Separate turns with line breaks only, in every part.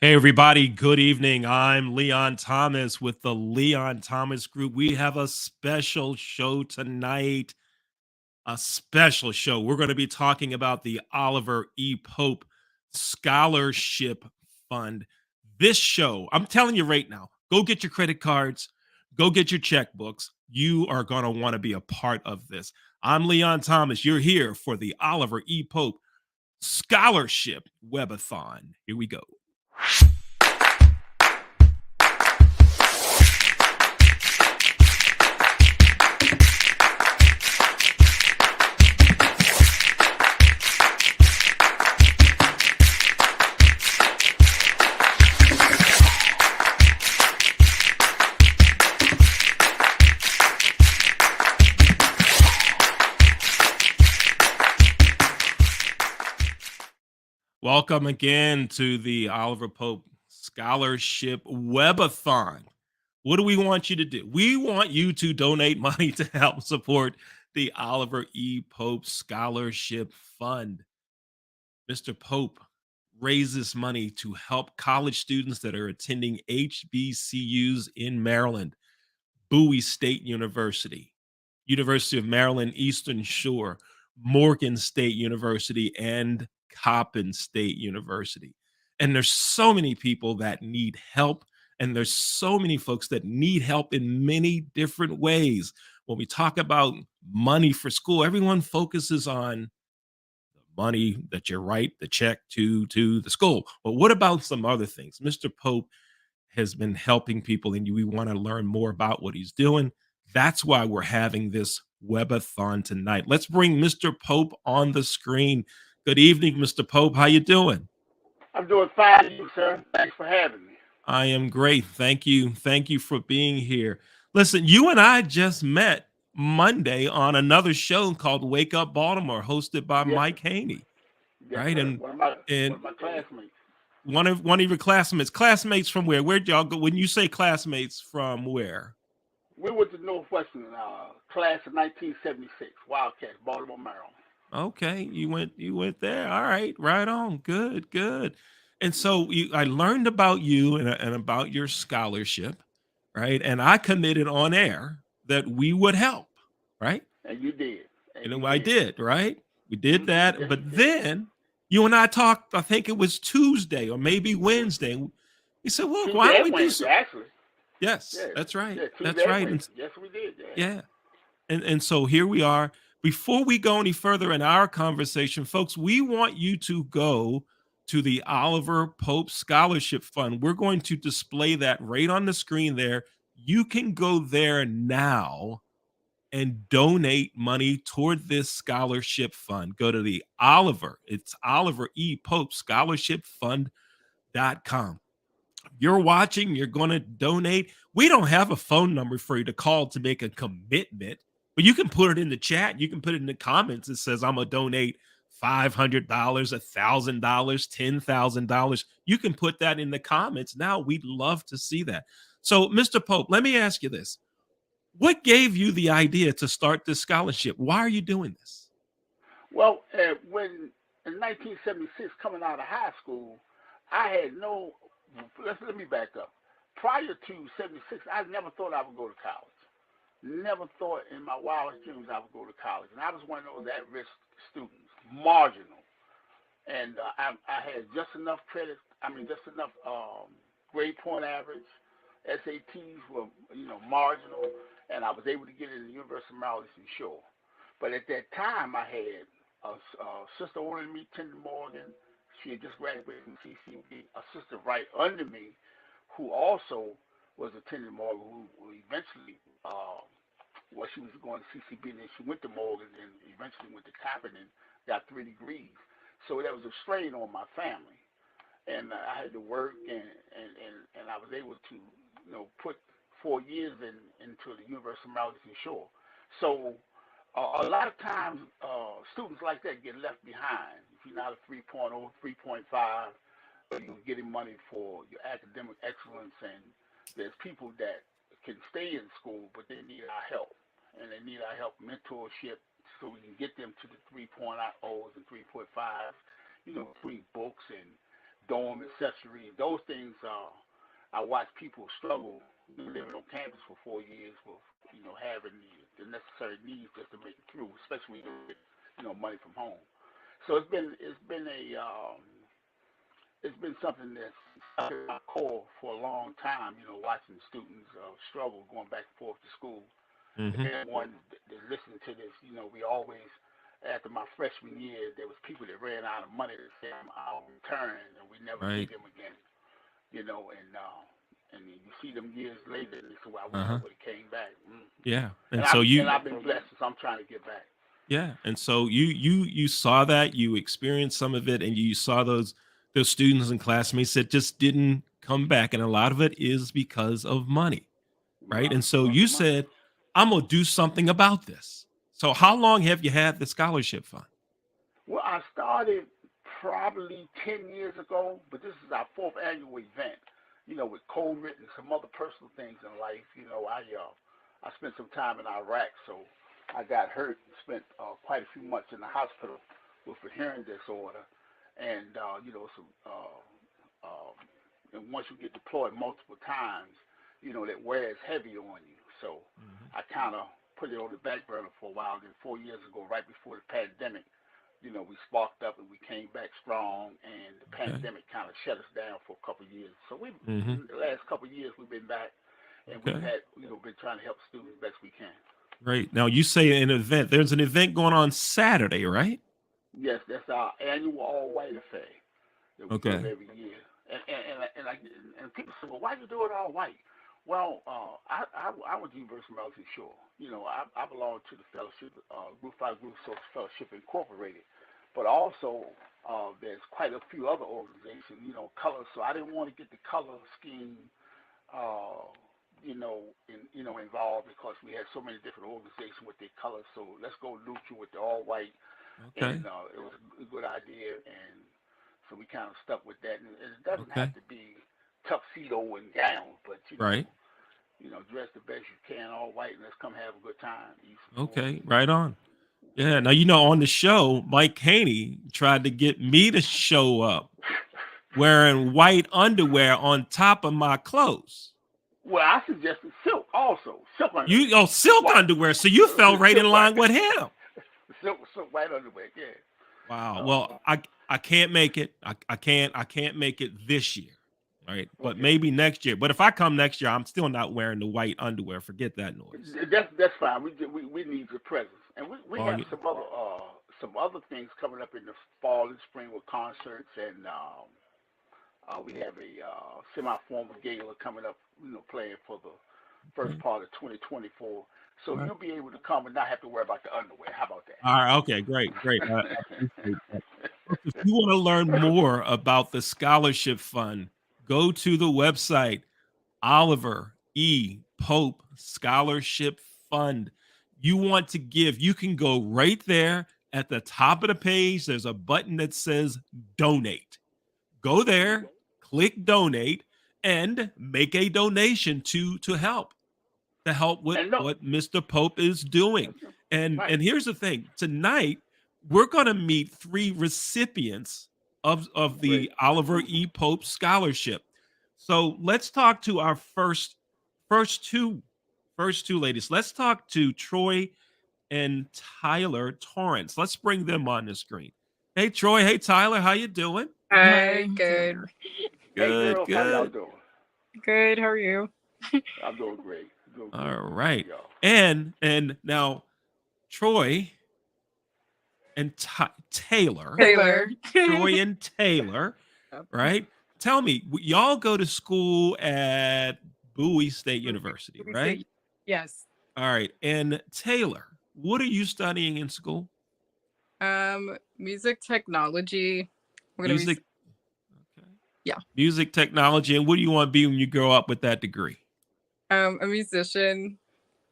Hey, everybody. Good evening. I'm Leon Thomas with the Leon Thomas Group. We have a special show tonight. A special show. We're going to be talking about the Oliver E. Pope Scholarship Fund. This show, I'm telling you right now, go get your credit cards, go get your checkbooks. You are going to want to be a part of this. I'm Leon Thomas. You're here for the Oliver E. Pope Scholarship Web-A-Thon. Here we go. Welcome again to the Oliver Pope Scholarship Webathon. What do we want you to do? We want you to donate money to help support the Oliver E. Pope Scholarship Fund. Mr. Pope raises money to help college students that are attending HBCU'S in Maryland, Bowie State University, University of Maryland Eastern Shore, Morgan State University, and Coppin State University. And there's so many people that need help, and there's so many folks that need help in many different ways. When we talk about money for school, everyone focuses on the money that you write the check to the school. But what about some other things? Mr. Pope has been helping people, and we want to learn more about what he's doing. That's why we're having this webathon tonight. Let's bring Mr. Pope on the screen. Good evening, Mr. Pope. How you doing?
I'm doing fine, you sir. Thanks for having me.
I am great. Thank you. Thank you for being here. Listen, you and I just met Monday on another show called Wake Up Baltimore, hosted by
Yes,
Mike Haney,
yes,
right?
sir.
And
One
and
of my classmates.
one of your classmates. Classmates from where? Where'd y'all go? When you say classmates, from where?
We went to Northwestern class of 1976, Wildcats, Baltimore, Maryland.
Okay, you went there. All right, right on. Good, good. And so I learned about you and about your scholarship, right? And I committed on air that we would help, right?
And you did. And you
I
did.
did, right? We did that,
Yes,
but
you did.
then you and I talked. I think it was Tuesday or maybe Wednesday. We said, "Look, why
Tuesday
don't
and
we do
Wednesday,
so?"
actually.
Yes,
Yes.
that's right.
Yeah,
That's
Tuesday and
right. And
Wednesday. Yes, we did. Yeah.
yeah, and so here we are. Before we go any further in our conversation, folks, we want you to go to the Oliver Pope Scholarship Fund. We're going to display that right on the screen there. You can go there now and donate money toward this scholarship fund. Go to the it's Oliver E. Pope Scholarship Fund.com. You're watching, you're going to donate. We don't have a phone number for you to call to make a commitment, but you can put it in the chat. You can put it in the comments. It says, I'm going to donate $500, $1,000, $10,000. You can put that in the comments. Now, we'd love to see that. So, Mr. Pope, let me ask you this. What gave you the idea to start this scholarship? Why are you doing this?
Well, when in 1976, coming out of high school, I had no. Let me back up. Prior to 76, I never thought I would go to college. Never thought in my wildest dreams I would go to college. And I was one of those at-risk students, marginal. And I had just enough credit. I mean, just enough grade point average. SATs were, marginal, and I was able to get into the University of Maryland Eastern Shore. But at that time, I had a sister older than me, Tender Morgan. She had just graduated from CCB. A sister right under me, who also was attending Morgan, who eventually, well, she was going to CCB, and then she went to Morgan, and eventually went to Coppin and got 3 degrees. So that was a strain on my family, and I had to work, and I was able to, put 4 years into the University of Maryland Eastern Shore. So a lot of times, students like that get left behind. If you're not a 3.0, 3.5, you're getting money for your academic excellence, and there's people that can stay in school, but they need our help, and they need our help mentorship so we can get them to the 3.0s and 3.5s, free books and dorm accessories. Those things. I watch people struggle living on campus for 4 years with having the necessary needs just to make it through, especially when you get money from home. So it's been something that's stuck in my core for a long time. Watching students struggle going back and forth to school.
Hmm.
Everyone that listening to this, we always, after my freshman year, there was people that ran out of money to say I'll return, and we never see
Right.
them again. And then you see them years later, and they say, "Well, I wish I
Uh-huh.
would have came back."
Yeah.
And
And so you,
I've been blessed, so I'm trying to get back.
yeah. And so you saw that, you experienced some of it, and you saw those students and classmates that just didn't come back. And a lot of it is because of money. Right. And so
Because
you
of money.
said, I'm gonna do something about this. So how long have you had the scholarship fund?
Well, I started probably 10 years ago, but this is our fourth annual event. With COVID and some other personal things in life, I spent some time in Iraq, so I got hurt and spent quite a few months in the hospital with a hearing disorder, and some. And once you get deployed multiple times, that wears heavy on you. So
Mhm.
I kind of put it on the back burner for a while. Then 4 years ago, right before the pandemic, we sparked up and we came back strong, and the
Okay.
pandemic kind of shut us down for a couple of years. So
Hmm.
the last couple of years, we've been back, and we've
Okay.
had, been trying to help students best we can.
Great. Now you say an event. There's an event going on Saturday, right?
Yes, that's our annual all white affair that we give
Okay.
every year. And people say, well, why do you do it all white? Well, I went to University of Maryland Shore. I belong to the fellowship, Group 5 Group Social Fellowship Incorporated. But also, there's quite a few other organizations, colors. So I didn't want to get the color scheme, uh, involved because we had so many different organizations with their colors. So let's go neutral with the all white,
Okay.
and it was a good idea, and so we kind of stuck with that. And it doesn't have
Okay.
to be tuxedo and gown, but
Right.
dress the best you can, all white, and let's come have a good time, eat some food.
Okay. Right on. Yeah. Now on the show, Mike Haney tried to get me to show up wearing white underwear on top of my clothes.
Well, I suggested silk also, silk underwear,
Silk
white,
underwear. So you fell right in
silk white,
line with him.
silk white underwear, yeah.
Wow.
Uh,
Well, I can't make it. I can't make it this year. Right. But
okay.
maybe next year. But if I come next year, I'm still not wearing the white underwear. Forget that noise.
That's fine. We need your presence, and we
Oh
have
yeah.
some other things coming up in the fall and spring with concerts, and we have a semi-formal gala coming up. Playing for the first
Okay.
part of 2024. So
All right.
you'll be able to come and not have to worry about the underwear. How about
All right. Okay. Great. Great. I
that?
appreciate that. Folks, if you want to learn more about the scholarship fund, go to the website Oliver E. Pope Scholarship Fund. You want to give, you can go right there at the top of the page. There's a button that says donate. Go there, click donate, and make a donation to help with
And no,
what Mr. Pope is doing. And
right.
and here's the thing. Tonight, we're going to meet three recipients of
Great.
the Oliver E. Pope Scholarship. So let's talk to our first two first two ladies. Let's talk to Troy and Tyler Torrance. Let's bring them on the screen. Hey Troy, hey Tyler, how you doing?
Hi, good.
Hey,
Good,
girls, how y'all
good.
doing?
Good, how are you?
I'm doing great. Doing good.
All
Good to
right.
see y'all.
And now Troy and Taylor,
Taylor.
Troy and Taylor,
Yep.
right? Tell me, y'all go to school at Bowie State
We
University,
we
right?
say yes.
All right. And Taylor, what are you studying in school?
Music technology. We're gonna be
Music. Okay.
yeah.
Music technology. And what do you want to be when you grow up with that degree?
A musician.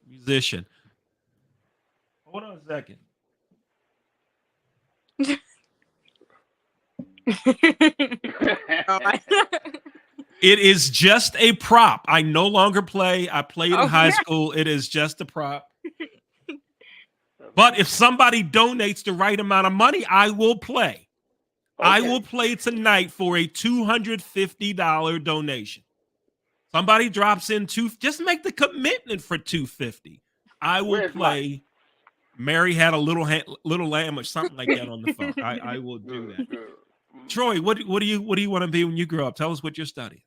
Musician. Hold on a second.
Oh,
It is just a prop. I no longer play. I played in
Oh,
high
yeah.
school. It is just a prop. But if somebody donates the right amount of money, I will play. I
Okay.
will play tonight for a $250 donation. Somebody drops in just make the commitment for $250. I will
Where's Mike?
play Mary Had a Little Lamb or something like that on the phone. I will do
Good,
that.
good.
Troy, what do you want to be when you grow up? Tell us what you're studying.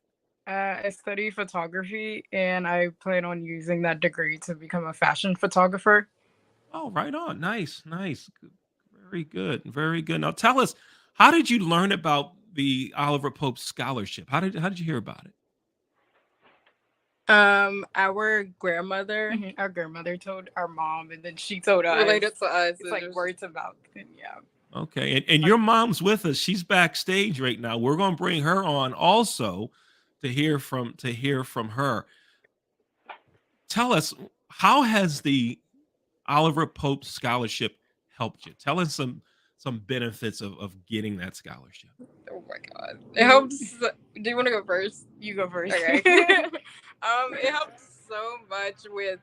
I study photography, and I plan on using that degree to become a fashion photographer.
Oh, right on. Nice. Very good. Very good. Now tell us, how did you learn about the Oliver Pope Scholarship? How did you hear about it?
Our grandmother told our mom, and then she told us.
Related to us.
It's like words of mouth. Yeah.
Okay. And your mom's with us. She's backstage right now. We're going to bring her on also to hear from her. Tell us, how has the Oliver Pope Scholarship helped you? Tell us some benefits of getting that scholarship.
Oh my God. It helps. Do you want to go first?
You go first.
Okay. It helps so much with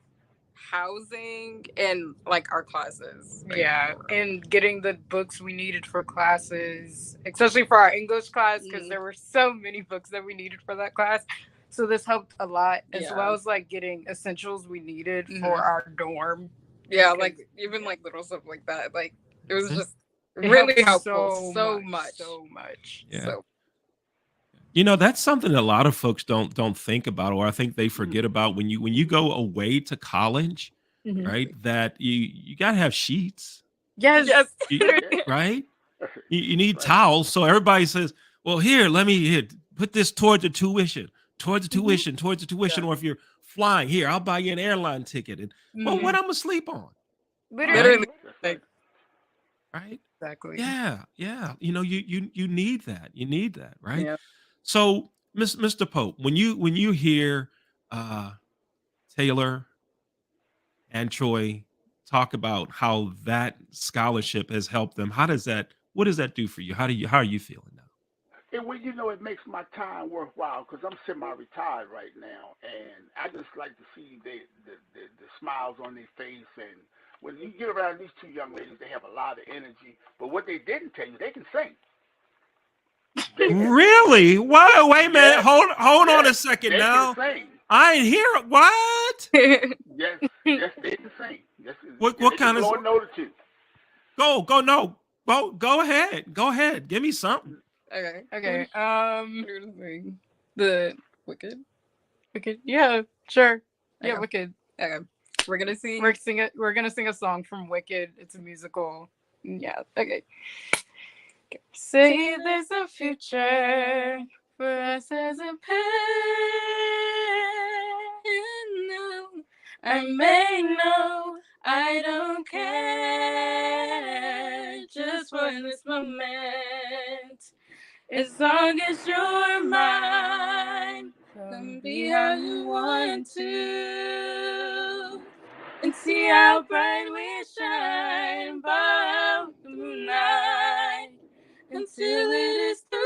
housing and like our classes. Like,
Yeah, and getting the books we needed for classes, especially for our English class, because there were so many books that we needed for that class. So this helped a lot, as well as like getting essentials we needed for our dorm.
Yeah, like even like little stuff like that. Like it was just really helpful. So much.
Yeah.
So.
You know, that's something that a lot of folks don't think about, or I think they forget about when you go away to college, right? That you gotta have sheets.
Yes.
Right? You need towels. So everybody says, well, here, put this towards the tuition. Or if you're flying, here, I'll buy you an airline ticket. And well, what I'm gonna sleep on?
Literally.
Right?
Exactly.
Yeah. You know, you need that. You need that, right?
Yeah.
So, Mr. Pope, when you hear Taylor and Troy talk about how that scholarship has helped them, what does that do for you? How are you feeling now?
Well, you know, it makes my time worthwhile because I'm semi-retired right now, and I just like to see the smiles on their face. And when you get around these two young ladies, they have a lot of energy. But what they didn't tell you, they can sing.
Really? Why? Wait a minute. Hold on a second
they
now.
Can sing.
I ain't hear what?
Yes, they can sing. Yes,
what kind of
Lord knows the two.
Go ahead. Go ahead. Give me something.
Okay.
The
Wicked.
Yeah, sure. Yeah,
Okay.
Wicked.
Okay. We're gonna sing.
We're gonna sing a song from Wicked. It's a musical. Yeah. Okay. Say there's a future for us as a pair. No, I may know I don't care. Just for this moment, as long as you're mine, come be how you want to, and see how bright we shine above the moonlight until it is through.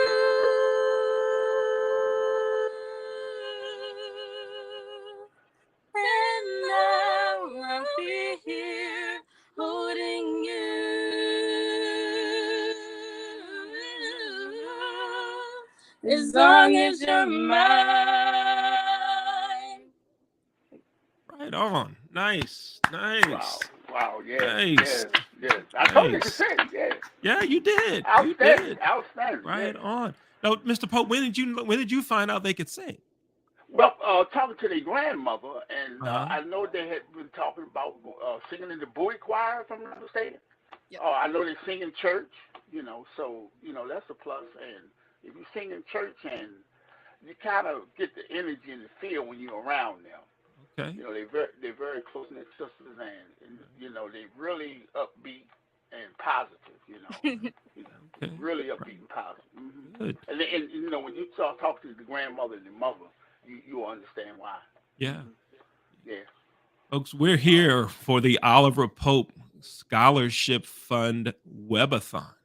And now I'll be here holding you. As long as you're mine.
Right on. Nice.
Wow.
Nice.
Yes. I told you to sing. Yes.
Yeah, you did.
Outstanding.
Right on. Now, Mr. Pope, when did you find out they could sing?
Well, talking to their grandmother, and I know they had been talking about singing in the Bowie choir, if I'm not mistaken.
Yep.
I know they sing in church, so that's a plus. And if you sing in church, and you kind of get the energy and the feel when you're around them.
Okay.
They're very close knit sisters, and they really upbeat and positive.
Okay.
Really upbeat and positive. Mm-hmm.
Good.
And when you start talking to the grandmother and the mother, you will understand why.
Yeah.
Yeah.
Folks, we're here for the Oliver Pope Scholarship Fund Web-A-Thon.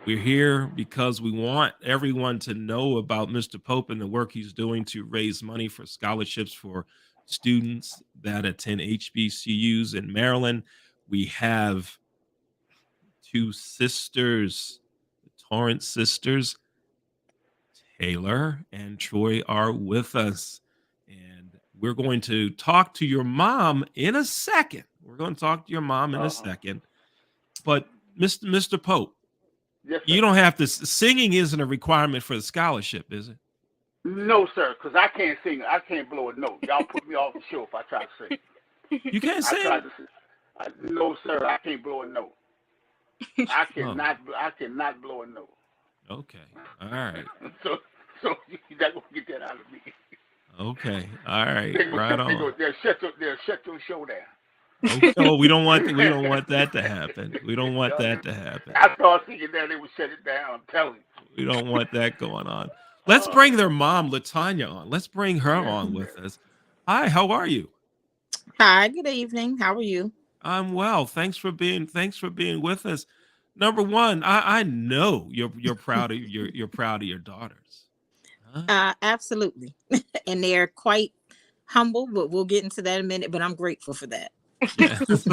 We're here because we want everyone to know about Mr. Pope and the work he's doing to raise money for scholarships for students that attend HBCU'S in Maryland. We have two sisters, Torrance sisters, Taylor and Troy, are with us. And we're going to talk to your mom in a second. We're going to talk to your mom in a second. But Mr. Pope,
Yes,
you
sir.
don't have to. Singing isn't a requirement for the scholarship, is it?
No, sir, because I can't sing. I can't blow a note. Y'all put me off the show if I try to sing.
You can't
I tried
sing.
to sing. No, sir, I can't blow a note. I cannot. I cannot blow a note.
Okay. All right.
So you're not gonna get that out of me.
Okay. All right. Right on.
They'll shut your show down.
Okay. Oh, we don't want that to happen. We don't want that to happen.
I start singing there, they would shut it down. I'm telling you.
We don't want that going on. Let's bring their mom, Latanya, on. Let's bring her on with us. Hi, how are you?
Hi, good evening. How are you?
I'm well. Thanks for being with us. Number one, I know you're proud of you're proud of your daughters. Huh?
Absolutely. And they're quite humble, but we'll get into that in a minute. But I'm grateful for that.
Yes.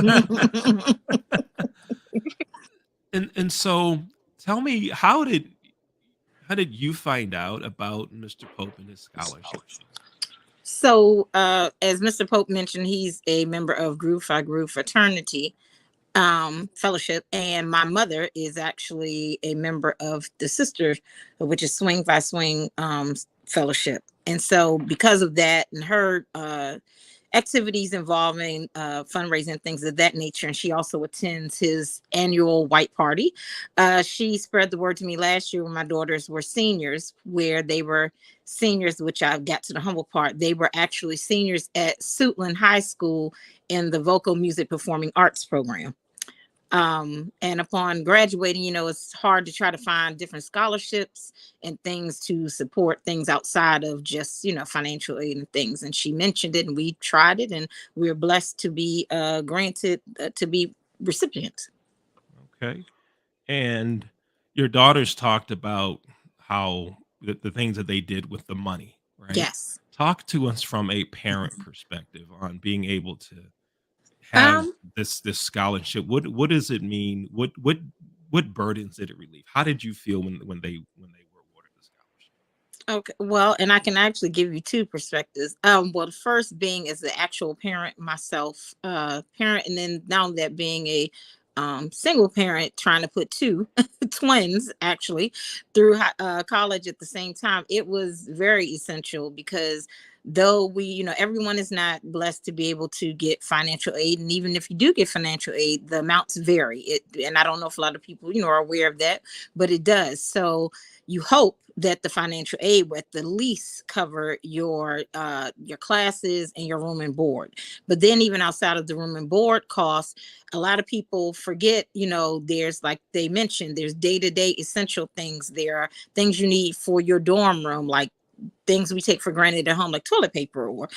and so tell me, how did you find out about Mr. Pope and his scholarship?
So, as Mr. Pope mentioned, he's a member of Groove Phi Groove Fraternity Fellowship, and my mother is actually a member of the Sister, which is Swing by Swing Fellowship. And so, because of that, and her activities involving fundraising, things of that nature, and she also attends his annual white party. She spread the word to me last year when my daughters were seniors, where they were seniors, which I got to the humble part. They were actually seniors at Suitland High School in the vocal music performing arts program. And upon graduating, it's hard to try to find different scholarships and things to support things outside of just, financial aid and things. And she mentioned it, and we tried it, and we were blessed to be granted to be recipients.
Okay. And your daughters talked about how the things that they did with the money, right?
Yes.
Talk to us from a parent perspective on being able to have this scholarship. What does it mean? What burdens did it relieve? How did you feel when they were awarded the scholarship?
Okay, well, and I can actually give you two perspectives. Well, the first being as the actual parent myself, parent, and then now that being a single parent trying to put two twins actually through college at the same time, it was very essential because though we, everyone is not blessed to be able to get financial aid. And even if you do get financial aid, the amounts vary. And I don't know if a lot of people, are aware of that, but it does. So you hope that the financial aid would at the least cover your classes and your room and board. But then even outside of the room and board costs, a lot of people forget, there's, like they mentioned, there's day-to-day essential things. There are things you need for your dorm room, like things we take for granted at home, like toilet paper or,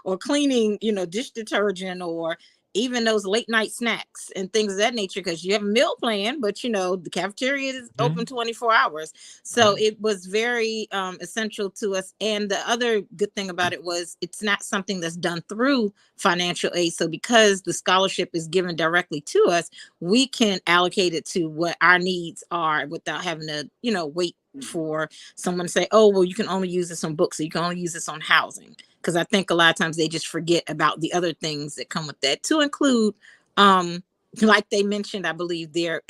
or cleaning, dish detergent, or even those late night snacks and things of that nature, because you have a meal plan, but the cafeteria is open 24 hours. So it was very essential to us. And the other good thing about it was it's not something that's done through financial aid. So because the scholarship is given directly to us, we can allocate it to what our needs are without having to, wait for someone to say, oh, well, you can only use this on books, or you can only use this on housing. Because I think a lot of times they just forget about the other things that come with that, to include, like they mentioned, I believe their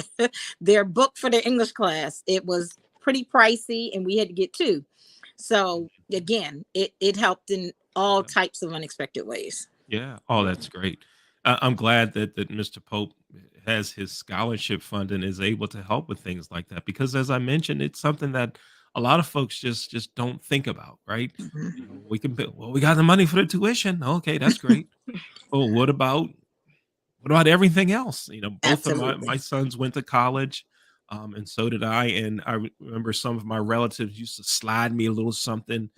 book for their English class. It was pretty pricey, and we had to get two. So again, it helped in all types of unexpected ways.
Yeah. Oh, that's great. I'm glad that Mr. Pope has his scholarship fund and is able to help with things like that, because as I mentioned, it's something that a lot of folks just don't think about, right? We can we got the money for the tuition. Okay, that's great. Well, what about everything else? Both of my sons went to college, and so did I. And I remember some of my relatives used to slide me a little something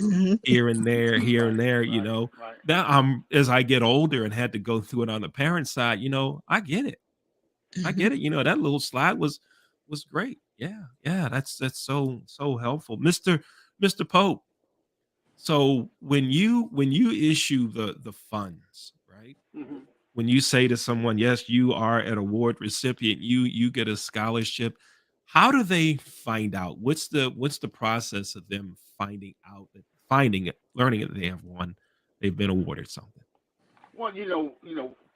here and there,
Right.
Now as I get older and had to go through it on the parent side, I get it. I get it. That little slide was great. Yeah. Yeah. That's so helpful. Mr. Pope. So when you issue the funds, right? When you say to someone, yes, you are an award recipient, you get a scholarship, How do they find out? What's the process of them finding it, learning that they have won, they've been awarded something?
Well,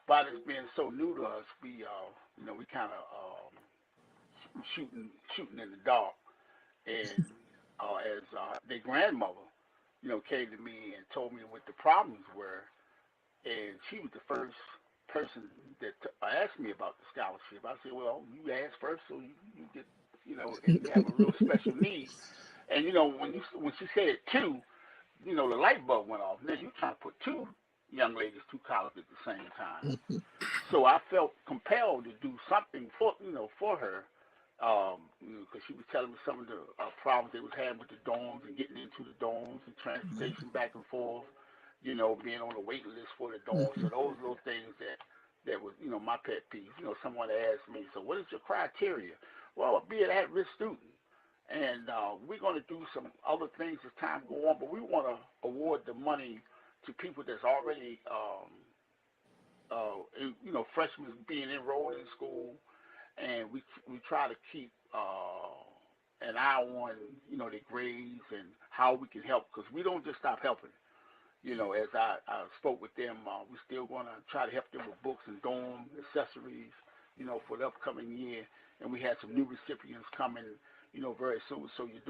by this being so new to us, we kind of shooting in the dark. And as their grandmother, came to me and told me what the problems were, and she was the first person that asked me about the scholarship. I said, well, you asked first, so you get, and you have a real special need. And when she said two, the light bulb went off. Now you trying to put two young ladies through college at the same time. So I felt compelled to do something for her, because she was telling me some of the problems they was having with the dorms and getting into the dorms and transportation back and forth, being on the waiting list for the dorms. So those little things that was, my pet peeve. Someone asked me, so what is your criteria? Well, be an at-risk student. And we're going to do some other things as time go on, but we want to award the money to people that's already, freshmen being enrolled in school, and we try to keep an eye on their grades and how we can help, because we don't just stop helping. As I spoke with them, we're still going to try to help them with books and dorm accessories, for the upcoming year. And we had some new recipients coming, very soon. So your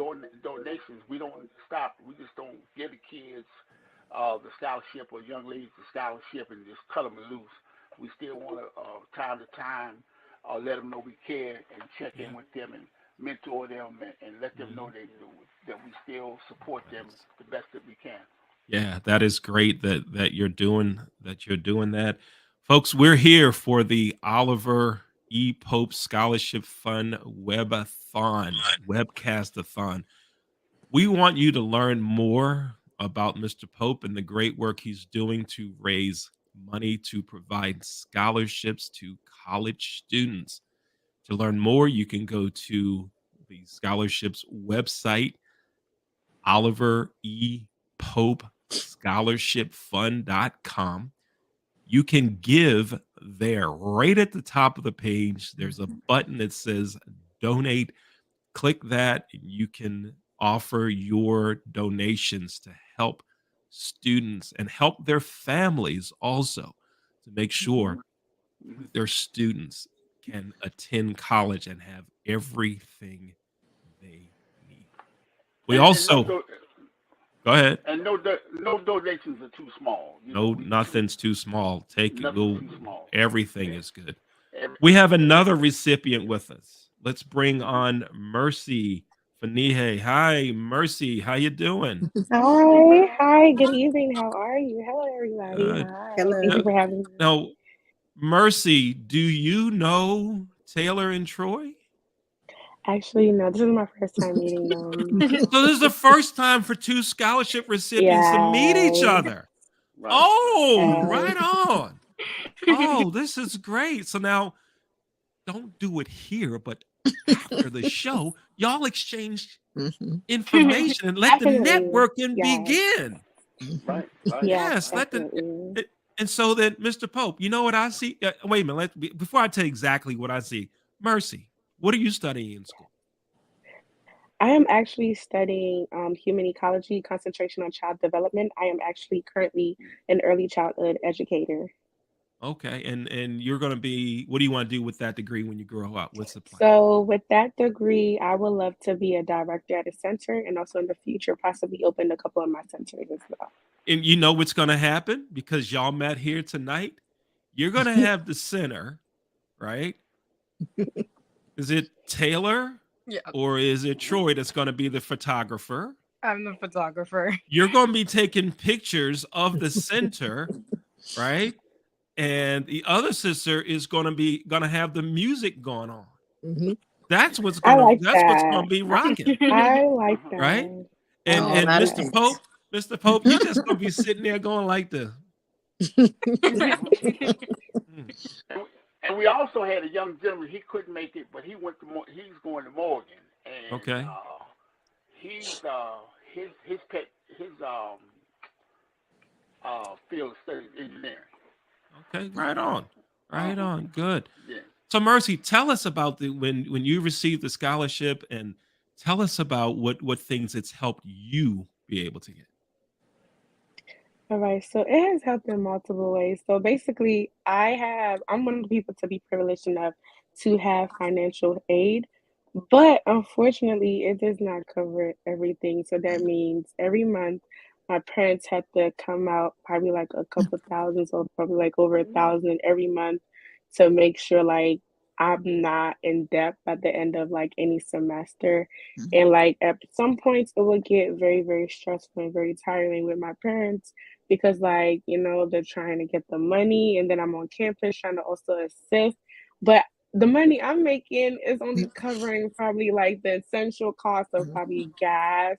donations, we don't stop. We just don't give the kids the scholarship or young ladies the scholarship and just cut them loose. We still want to, time to time, let them know we care and check in with them and mentor them and let them know that we still support them the best that we can.
Yeah, that is great that you're doing that. Folks, we're here for the Oliver E. Pope Scholarship Fund Web-A-Thon, Webcast-A-Thon. We want you to learn more about Mr. Pope and the great work he's doing to raise money to provide scholarships to college students. To learn more, you can go to the scholarships website, Oliver E. Pope scholarshipfund.com. You can give there right at the top of the page. There's a button that says donate. Click that, and you can offer your donations to help students and help their families also, to make sure that their students can attend college and have everything they need. We
And
also go ahead.
no donations are too small.
No, nothing's too small. Take it.
Nothing's too small.
Everything is good. We
Everything.
have another recipient with us. Let's bring on Mercy Fanihe. Hi, Mercy. How you doing?
Hi, good evening. How are you? Hello, everybody.
Good.
Hi.
Hello.
Thank you for having me.
Now, Mercy, do you know Taylor and Troy?
Actually, no, this is my first time meeting them.
So this is the first time for two scholarship recipients to meet each
Yes.
other.
Right.
Oh,
Yes.
right on. Oh, this is great. So now, don't do it here, but after the show, y'all exchange
Mhm.
information and let the
Definitely.
networking
Yes.
begin.
Right.
Yes,
Yes,
definitely.
and so then, Mr. Pope, you know what I see? Wait a minute. Before I tell you exactly what I see, Mercy, what are you studying in school?
I am actually studying human ecology, concentration on child development. I am actually currently an early childhood educator.
Okay, and you're going to be. What do you want to do with that degree when you grow up? What's the plan?
So, with that degree, I would love to be a director at a center and also in the future possibly open a couple of my centers as well.
And you know what's going to happen because y'all met here tonight. You're going to have the center, right? Is it Taylor
Yeah,
or is it Troy that's going to be the photographer?
I'm the photographer.
You're going to be taking pictures of the center, right? And the other sister is going to have the music going on.
Mhm.
That's what's
I
going to
like
that's what's going
that.
to be rocking,
I like
right?
that. I
And
Oh,
like
that is
Mr.
that.
Pope, Mr. Pope, you just going to be sitting there going like this. Mm.
And we also had a young gentleman. He couldn't make it, but he's going to Morgan, and
Okay.
he's his field studies engineering.
Okay. Right on. Right on. Good.
Yeah.
So Mercy, tell us about the when you received the scholarship, and tell us about what things it's helped you be able to get.
All right, so it has helped in multiple ways. So basically, I'm one of the people to be privileged enough to have financial aid, but unfortunately, it does not cover everything. So that means every month, my parents had to come out probably like a couple thousand, so probably like over 1,000 every month to make sure like I'm not in debt by the end of like any semester.
Mhm.
And like at some points, it would get very, very stressful and very tiring with my parents because like they're trying to get the money and then I'm on campus trying to also assist, but the money I'm making is only covering probably like the essential cost of probably gas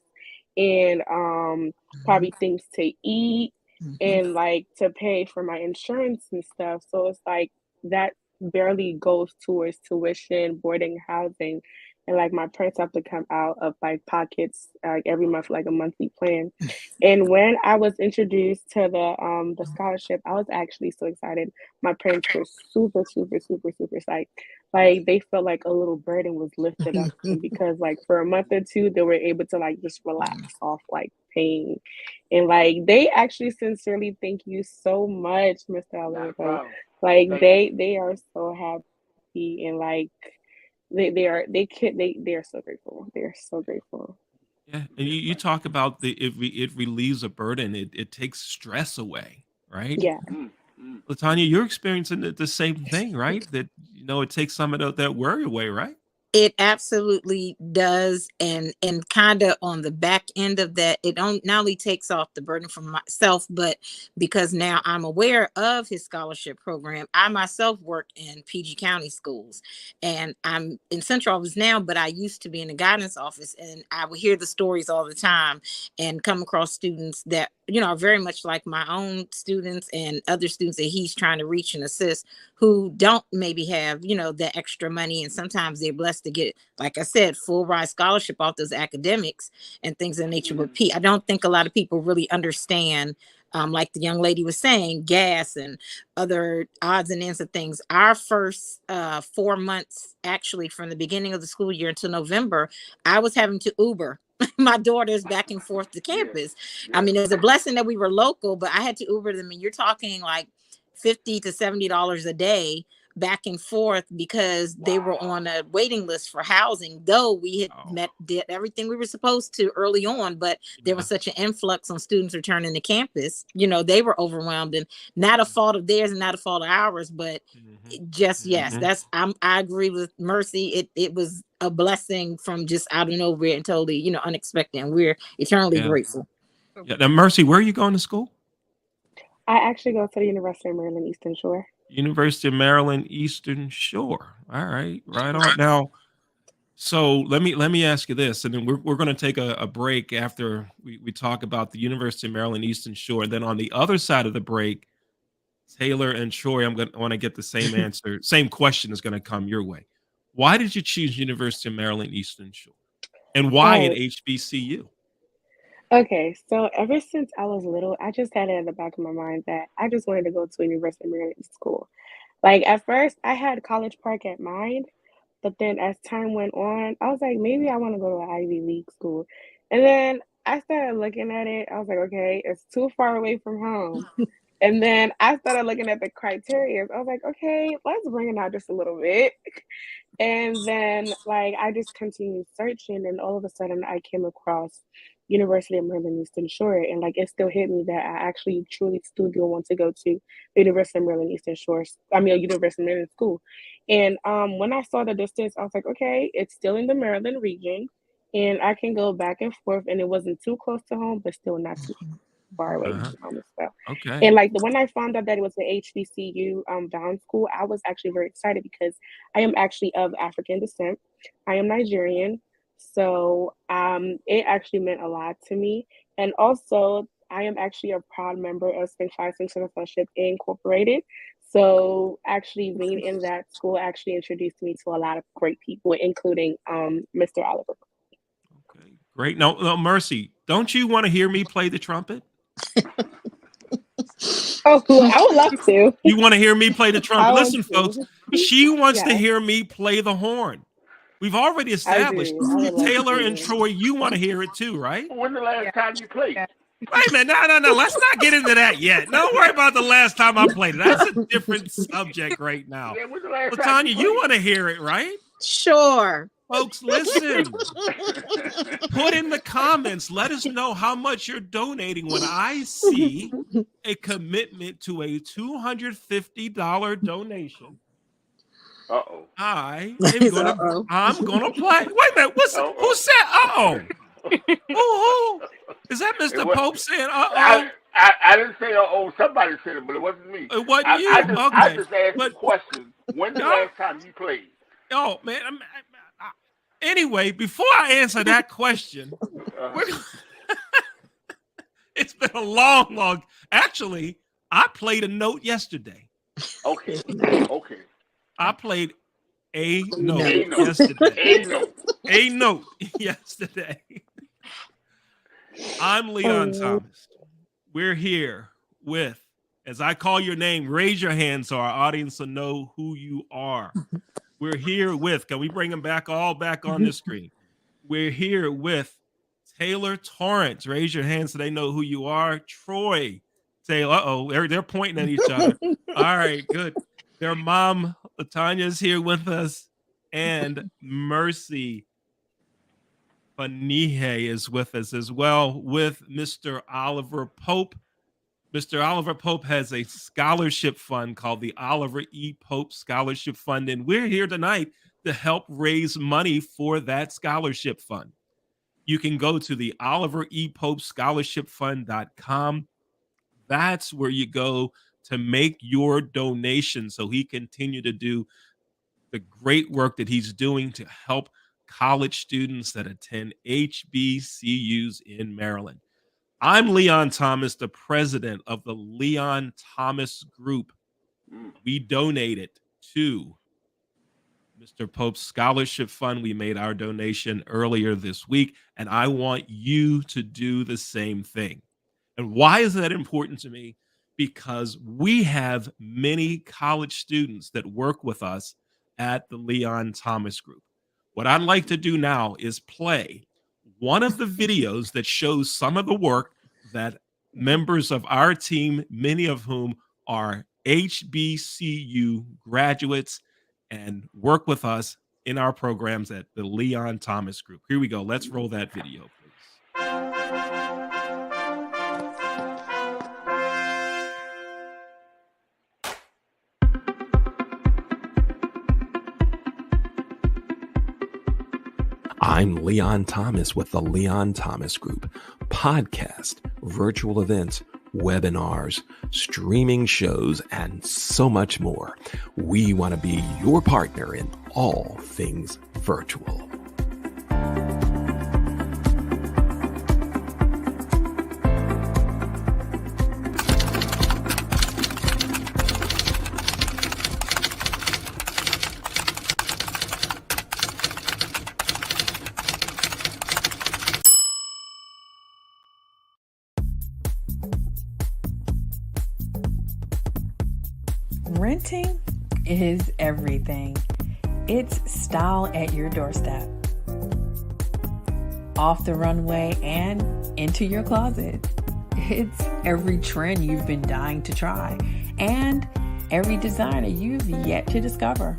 and
Mhm.
probably things to eat
Mhm.
and like to pay for my insurance and stuff. So it's like that barely goes towards tuition, boarding, housing. And like my parents have to come out of like pockets like every month, like a monthly plan. And when I was introduced to the scholarship, I was actually so excited. My parents were super, super, super, super psyched. Like they felt like a little burden was lifted up them because like for a month or two they were able to like just relax off like pain. And like they actually sincerely thank you so much, Mr.
Not a
Oliver.
problem.
Like
Thank you.
they are so happy and like they are so grateful. They are so grateful.
Yeah, and you
Thank
talk about it relieves a burden. It takes stress away, right?
Yeah.
you. Mm.
Latanya, you're experiencing the same thing, right? That it takes some of that worry away, right?
It absolutely does, and kind of on the back end of that, it don't not only takes off the burden from myself, but because now I'm aware of his scholarship program. I myself work in PG County schools, and I'm in central office now, but I used to be in the guidance office, and I would hear the stories all the time and come across students that are very much like my own students and other students that he's trying to reach and assist, who don't maybe have the extra money, and sometimes they're blessed to get, like I said, full ride scholarship off those academics and things of the nature. But
Mm.
I don't think a lot of people really understand, like the young lady was saying, gas and other odds and ends of things. Our first 4 months, actually, from the beginning of the school year until November, I was having to Uber my daughters back and forth to
Yeah.
campus. I
Yeah.
mean, it was a blessing that we were local, but I had to Uber them, and you're talking like $50 to $70 a day back and forth because they were
Wow.
on a waiting list for housing, though we had
Oh,
did everything we were supposed to early on, but there
yeah.
was such an influx on students returning to campus. They were overwhelmed, and not a fault of theirs and not a fault of ours, but
Hmm.
just, yes,
Hmm.
I agree with Mercy. It was a blessing from just out of nowhere and totally unexpected, and we're eternally
Yeah.
grateful.
Yeah. Now, Mercy, where are you going to school?
I actually go to the University of Maryland Eastern Shore.
University of Maryland, Eastern Shore. All right, right on. Now, so let me ask you this, and then we're going to take a break after we talk about the University of Maryland Eastern Shore. And then on the other side of the break, Taylor and Troy, I'm going to want to get the same answer, same question is going to come your way. Why did you choose University of Maryland Eastern Shore, and why an
Oh,
HBCU?
okay. So ever since I was little, I just had it in the back of my mind that I just wanted to go to a University of Maryland school. Like at first, I had College Park at mind, but then as time went on, I was like, maybe I want to go to an Ivy League school. And then I started looking at it. I was like, okay, it's too far away from home. And then I started looking at the criteria. I was like, okay, let's bring it out just a little bit. And then like I just continued searching and all of a sudden I came across University of Maryland Eastern Shore and like it still hit me that I actually truly still do want to go to the University of Maryland Eastern Shore. I mean a University of Maryland school. And when I saw the distance, I was like, okay, it's still in the Maryland region and I can go back and forth and it wasn't too close to home, but still not too far away
Uh-huh.
from home as well.
Okay.
And like the when I found out that it was an HBCU bound school, I was actually very excited because I am actually of African descent. I am Nigerian, so it actually meant a lot to me. And also, I am actually a proud member of Spring Fire Center Fellowship Incorporated. So actually being in that school actually introduced me to a lot of great people, including Mr. Oliver.
Okay. Great. Now, Mercy, don't you want to hear me play the trumpet?
Oh, I would love to.
You want to hear me play the trumpet?
I want
Listen,
to.
folks, she wants to
Yeah.
hear me play the horn. We've already established.
I would love
Taylor
to.
and Troy, you want to hear it too, right?
When the last time you played?
Wait a minute. No. Let's not get into that yet. Don't worry about the last time I played it. That's a different subject right now.
Yeah, when the last time
LaTanya, you want to hear it, right?
Sure.
Folks, listen. Put in the comments. Let us know how much you're donating when I see a commitment to a $250 donation.
Uh-oh.
I'm gonna play. Wait a minute. Who said uh-oh? Who? Is that Mr. Pope saying uh-oh?
I didn't say uh-oh. Somebody said it, but it wasn't me.
It wasn't you.
I
Okay.
just asked the question. When the last time you played?
Oh, man. Anyway, before I answer that question, it's been a long. Actually, I played a note yesterday.
Okay.
I played a note
yesterday.
A note yesterday. I'm Leon Thomas. We're here with, as I call your name, raise your hand so our audience will know who you are. We're here with, can we bring them back on the screen? We're here with Taylor Torrance. Raise your hand so they know who you are. Troy Taylor. They're pointing at each other. All right, good. Their mom, LaTanya, is here with us. And Mercy Fanihe is with us as well, with Mr. Oliver Pope. Mr. Oliver Pope has a scholarship fund called the Oliver E. Pope Scholarship Fund, and we're here tonight to help raise money for that scholarship fund. You can go to the Oliver E. Pope Scholarship Fund.com. That's where you go to make your donation so he continue to do the great work that he's doing to help college students that attend HBCU'S in Maryland. I'm Leon Thomas, the president of the Leon Thomas Group. We donated to Mr. Pope's Scholarship Fund. We made our donation earlier this week, and I want you to do the same thing. And why is that important to me? Because we have many college students that work with us at the Leon Thomas Group. What I'd like to do now is play one of the videos that shows some of the work that members of our team, many of whom are HBCU graduates and work with us in our programs at the Leon Thomas Group. Here we go. Let's roll that video, please.
I'm Leon Thomas with the Leon Thomas Group. Podcast, virtual events, webinars, streaming shows, and so much more. We want to be your partner in all things virtual.
Renting is everything. It's style at your doorstep. Off the runway and into your closet. It's every trend you've been dying to try and every designer you've yet to discover.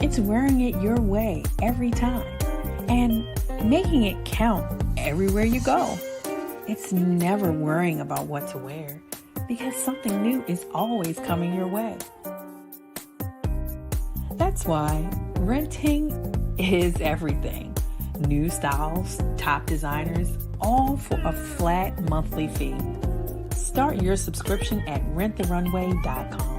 It's wearing it your way every time and making it count everywhere you go. It's never worrying about what to wear, because something new is always coming your way. That's why renting is everything. New styles, top designers, all for a flat monthly fee. Start your subscription at renttherunway.com.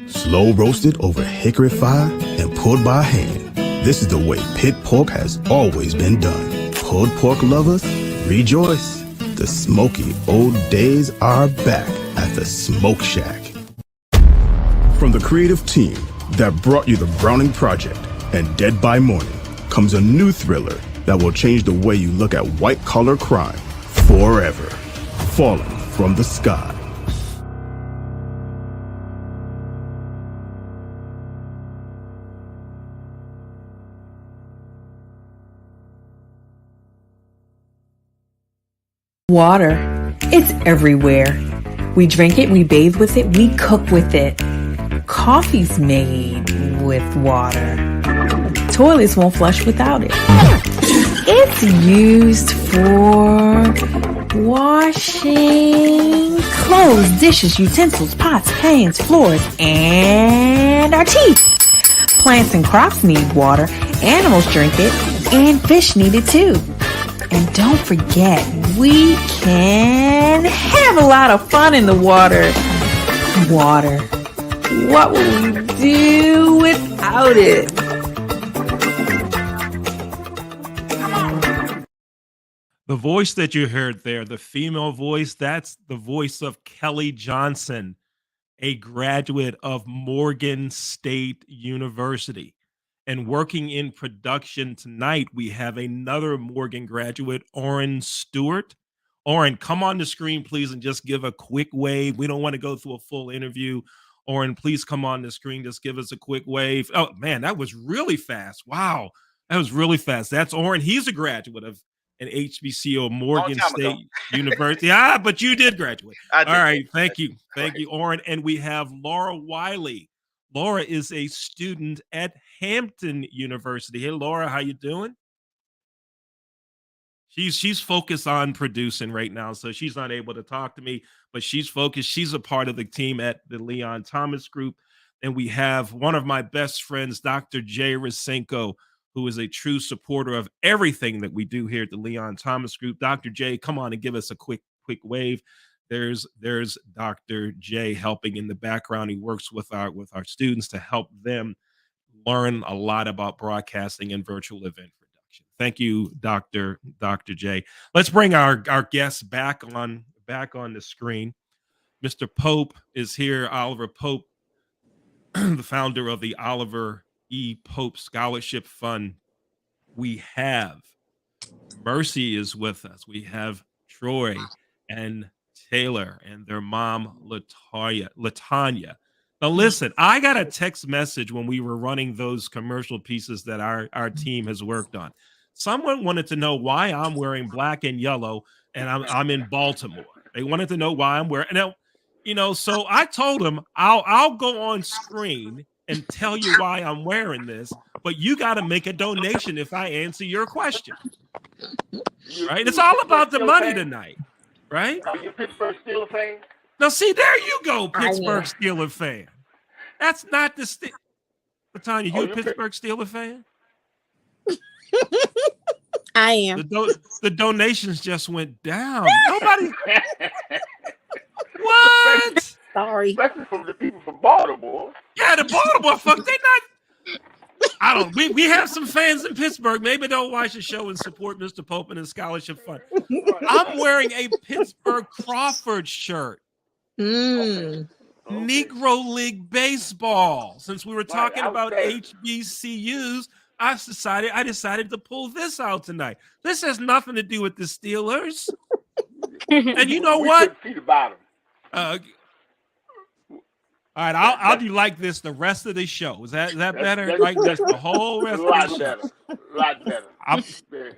Slow roasted over hickory fire and pulled by hand. This is the way pit pork has always been done. Pulled pork lovers, rejoice. The smoky old days are back at the Smoke Shack. From the creative team that brought you the Browning Project and Dead by Morning comes a new thriller that will change the way you look at white-collar crime forever. Falling from the Sky.
Water. It's everywhere. We drink it, we bathe with it, we cook with it. Coffee's made with water. Toilets won't flush without it. It's used for washing clothes, dishes, utensils, pots, pans, floors, and our teeth. Plants and crops need water, animals drink it, and fish need it too. And don't forget, we can have a lot of fun in the water. Water. What would we do without it?
The voice that you heard there, the female voice, that's the voice of Kelly Johnson, a graduate of Morgan State University. And working in production tonight, we have another Morgan graduate, Oren Stewart. Oren, come on the screen, please, and just give a quick wave. We don't want to go through a full interview. Oren, please come on the screen. Just give us a quick wave. Oh, man, that was really fast. Wow, that was really fast. That's Oren. He's a graduate of an HBCU, Morgan State University. But you did graduate. All right, thank you. Thank you, Oren. And we have Laura Wiley. Laura is a student at Hampton University. Hey, Laura, how you doing? She's focused on producing right now, so she's not able to talk to me, but she's focused. She's a part of the team at the Leon Thomas Group. And we have one of my best friends, Dr. Jay Rasenko, who is a true supporter of everything that we do here at the Leon Thomas Group. Dr. Jay, come on and give us a quick wave. There's Dr. Jay helping in the background. He works with our students to help them learn a lot about broadcasting and virtual event production. Thank you, Dr. Jay. Let's bring our guests back on the screen. Mr. Pope is here. Oliver Pope, the founder of the Oliver E. Pope Scholarship Fund. We have Mercy is with us. We have Troy and Taylor and their mom, Latanya. Now, listen, I got a text message when we were running those commercial pieces that our team has worked on. Someone wanted to know why I'm wearing black and yellow and I'm in Baltimore. They wanted to know why I'm wearing. Now, so I told them I'll go on screen and tell you why I'm wearing this, but you got to make a donation if I answer your question. Right? It's all about the money tonight. Right?
Are you a Pittsburgh Steelers fan?
Now, see, there you go, Pittsburgh Steelers fan. That's not the Latanya, you a Pittsburgh Steelers fan?
I am.
The donations just went down. Nobody. What?
Sorry.
Especially from the people from Baltimore.
Yeah, the Baltimore folks, they not. I don't. We have some fans in Pittsburgh. Maybe they'll watch the show and support Mr. Pope and his scholarship fund. I'm wearing a Pittsburgh Crawford shirt.
Mm.
Negro League Baseball. Since we were talking about HBCU'S, I decided to pull this out tonight. This has nothing to do with the Steelers. And you know what?
See the bottom.
All right, I'll do like this the rest of the show. Is that better? Like this the whole rest of the show.
A lot better.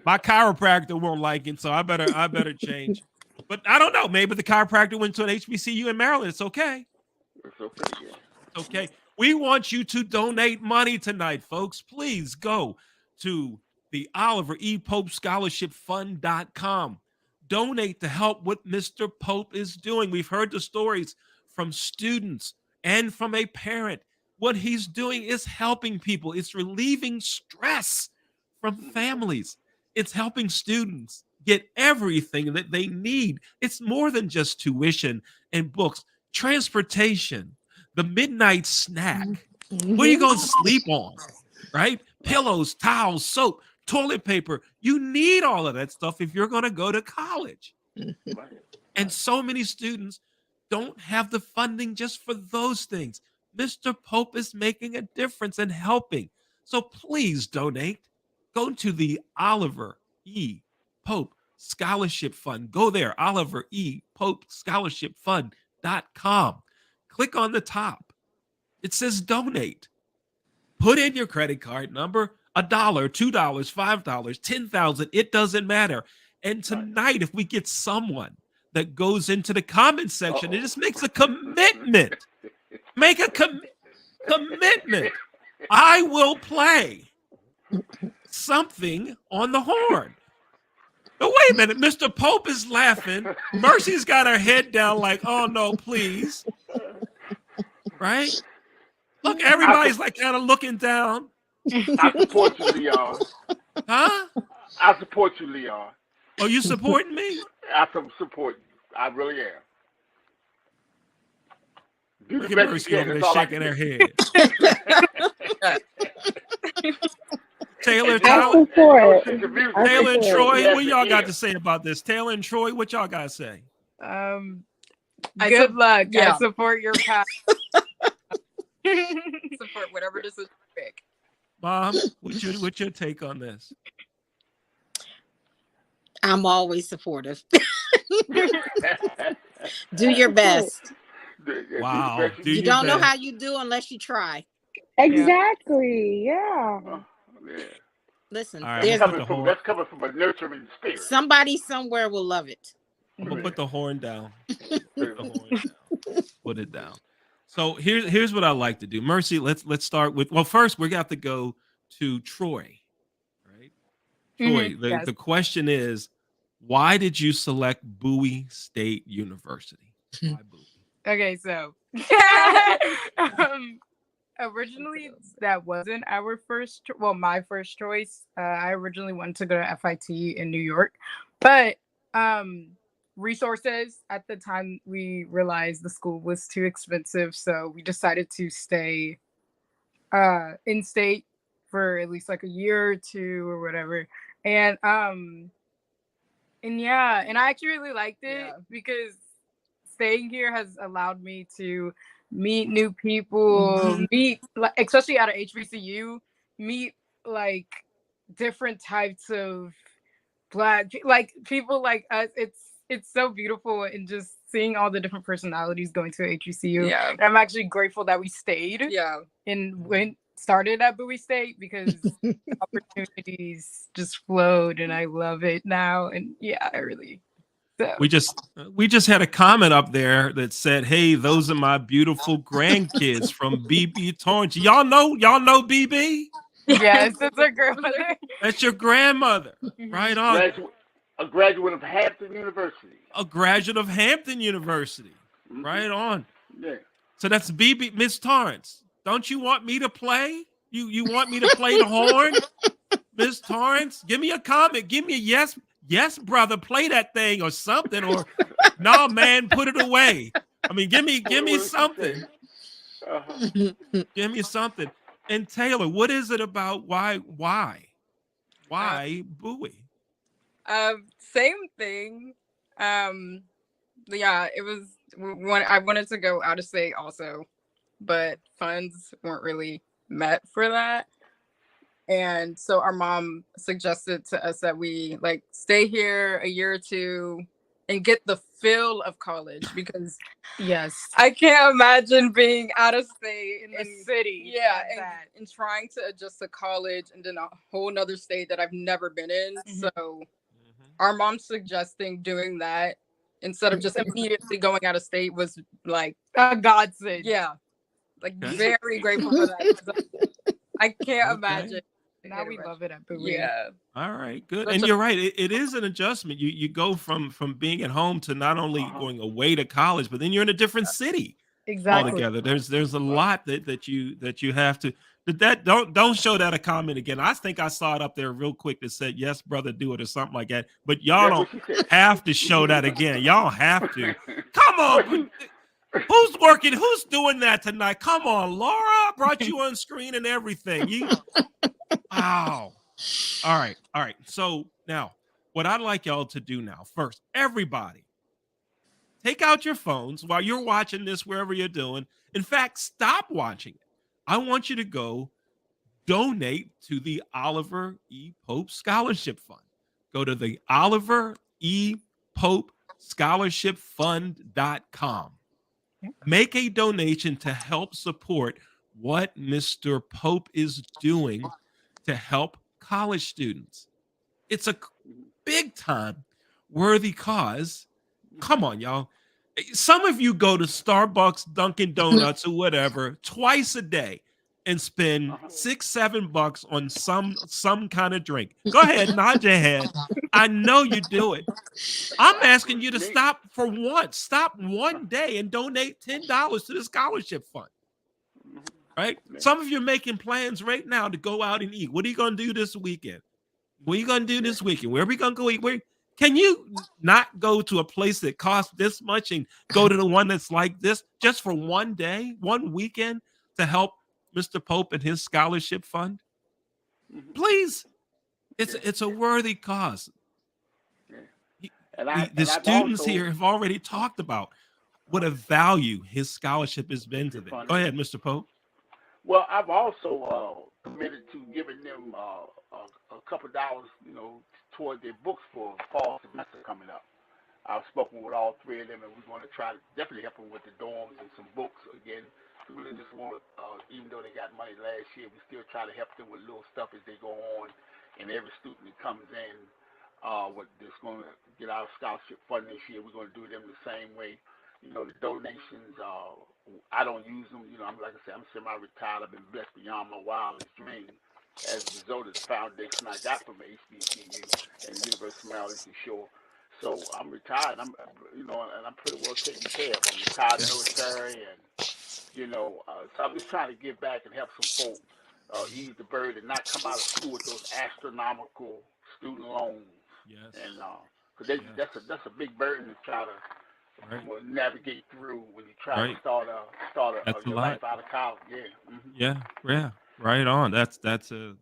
My chiropractor won't like it, so I better change. But I don't know. Maybe the chiropractor went to an HBCU in Maryland. It's okay.
It's okay. Yeah.
It's okay. We want you to donate money tonight, folks. Please go to the Oliver E. Pope Scholarship Fund.com. Donate to help what Mr. Pope is doing. We've heard the stories from students and from a parent. What he's doing is helping people. It's relieving stress from families. It's helping students get everything that they need. It's more than just tuition and books, transportation, the midnight snack. What are you going to sleep on, right? Pillows, towels, soap, toilet paper. You need all of that stuff if you're going to go to college. And so many students don't have the funding just for those things. Mr. Pope is making a difference and helping. So please donate Go to the Oliver E. Pope Scholarship Fund. Go there, Oliver E. Pope Scholarship Fund.com. Click on the top. It says donate. Put in your credit card number, $1, $2, $5, 10,000. It doesn't matter. And tonight, if we get someone that goes into the comment section and just makes a commitment, make a commitment, I will play something on the horn. But wait a minute, Mr. Pope is laughing. Mercy's got her head down like, oh no, please. Right? Look, everybody's like kind of looking down.
I support you, Leon.
Huh?
I support you, Leon.
Oh, you supporting me?
I support you. I really am. Do
Look
the
at
best
Mercy
you
over
can.
there
That's all I
shaking
can
her
do.
head. Taylor,
I support.
Taylor and Troy,
Yes,
what y'all got
yeah.
to say about this? Taylor and Troy, what y'all got to say?
Good
luck.
Yeah.
I support your path.
Support whatever decision you pick.
Mom, what's your take on this?
I'm always supportive. Do your best.
Wow.
You don't know how you do unless you try.
Exactly. Yeah.
Yeah.
Listen,
All right,
there's
That's coming from a nurturing spirit.
somebody somewhere will love it.
I'm gonna put the horn down. Put the horn down. Put it down. So here's what I like to do. Mercy, let's start with. Well, first we got to go to Troy. Right, Troy. The question is, why did you select Bowie State University? Why Bowie?
Okay, so originally that wasn't our my first choice. I originally wanted to go to FIT in New York, but resources at the time, we realized the school was too expensive, so we decided to stay in state for at least like a year or two or whatever. And yeah, and I actually really liked it because staying here has allowed me to meet new people, meet, like, especially out of HBCU, meet like different types of Black, like people like us. It's so beautiful, and just seeing all the different personalities going to HBCU.
Yeah.
And I'm actually grateful that we stayed.
Yeah.
And started at Bowie State because the opportunities just flowed, and I love it now. And yeah, I really. So.
We just had a comment up there that said, "Hey, those are my beautiful grandkids from BB Torrance." Y'all know BB?
Yes, it's a grandmother.
That's your grandmother, right on.
A graduate of Hampton University.
A graduate of Hampton University, right on.
Yeah.
So that's BB, Miss Torrance. Don't you want me to play? You want me to play the horn, Miss Torrance? Give me a comment. Give me a yes, brother. Play that thing or something. Or no, man, put it away. I mean, give me something. Give me something. And Taylor, what is it about? Why Bowie?
Same thing. Yeah, it was I wanted to go out of state also, but funds weren't really met for that. And so our mom suggested to us that we like stay here a year or two and get the feel of college, because
yes,
I can't imagine being out of state
in the city.
Yeah, and trying to adjust to college and then a whole nother state that I've never been in. So our mom suggesting doing that instead of just immediately going out of state was like
a godsend.
Yeah, like very grateful for that. I can't imagine.
Now we love it at Bowie.
Yeah.
All right, good. And you're right. It is an adjustment. You go from being at home to not only going away to college, but then you're in a different city.
Exactly.
Altogether. There's a lot that you have to. That don't show that a comment again. I think I saw it up there real quick that said, "Yes, brother, do it," or something like that. But y'all don't have to show that again. Y'all have to. Come on. Who's working? Who's doing that tonight? Come on, Laura. Brought you on screen and everything. Wow. All right. So now, what I'd like y'all to do now, first, everybody, take out your phones while you're watching this, wherever you're doing. In fact, stop watching it. I want you to go donate to the Oliver E. Pope Scholarship Fund. Go to the Oliver E. Pope Scholarship Fund.com. Make a donation to help support what Mr. Pope is doing to help college students. It's a big time worthy cause. Come on, y'all. Some of you go to Starbucks, Dunkin' Donuts, or whatever twice a day and spend $6-7 on some kind of drink. Go ahead, nod your head. I know you do it. I'm asking you to stop for once. Stop one day and donate $10 to the scholarship fund. Right? Some of you are making plans right now to go out and eat. What are you going to do this weekend? What are you going to do this weekend? Where are we going to go eat? Where can you not go to a place that costs this much and go to the one that's like this just for one day, one weekend to help Mr. Pope and his scholarship fund? Please. It's a worthy cause. The students also, here have already talked about what a value his scholarship has been to them. Go ahead, Mr. Pope.
Well, I've also committed to giving them a couple dollars, toward their books for fall semester coming up. I've spoken with all three of them, and we're going to try to definitely help them with the dorms and some books again. We really just want, even though they got money last year, we still try to help them with little stuff as they go on. And every student that comes in, that's going to get our scholarship fund this year, we're going to do them the same way. The donations, I don't use them. Like I said, I'm semi-retired. I've been blessed beyond my wildest dreams as a result of the foundation I got from HBCU and University of Maryland for sure. So I'm retired. And I'm pretty well taken care of. I'm retired military, and so I'm just trying to give back and help some folk ease the burden and not come out of school with those astronomical student loans.
Yes.
And that's a big burden to try to navigate through when you try to start your life out of college.
Yeah. Right on. That's a